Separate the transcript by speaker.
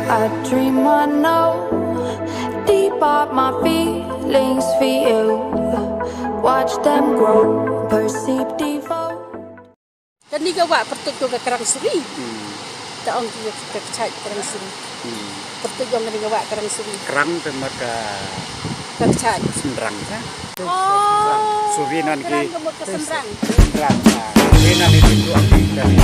Speaker 1: I dream I know deep up my feelings for you. Watch them grow, perceive devote.
Speaker 2: Kan ni gawak pertutup ke Krangshuri. Tak orang kita kecai Krangshuri. Pertutup yang ni gawak Krangshuri.
Speaker 3: Krang temaka
Speaker 2: Kecai.
Speaker 3: sembrang kan.
Speaker 2: Oh.
Speaker 3: Suri nan ki
Speaker 2: Krang kemut ke sembrang.
Speaker 3: sembrang. Ini nan itu aku dari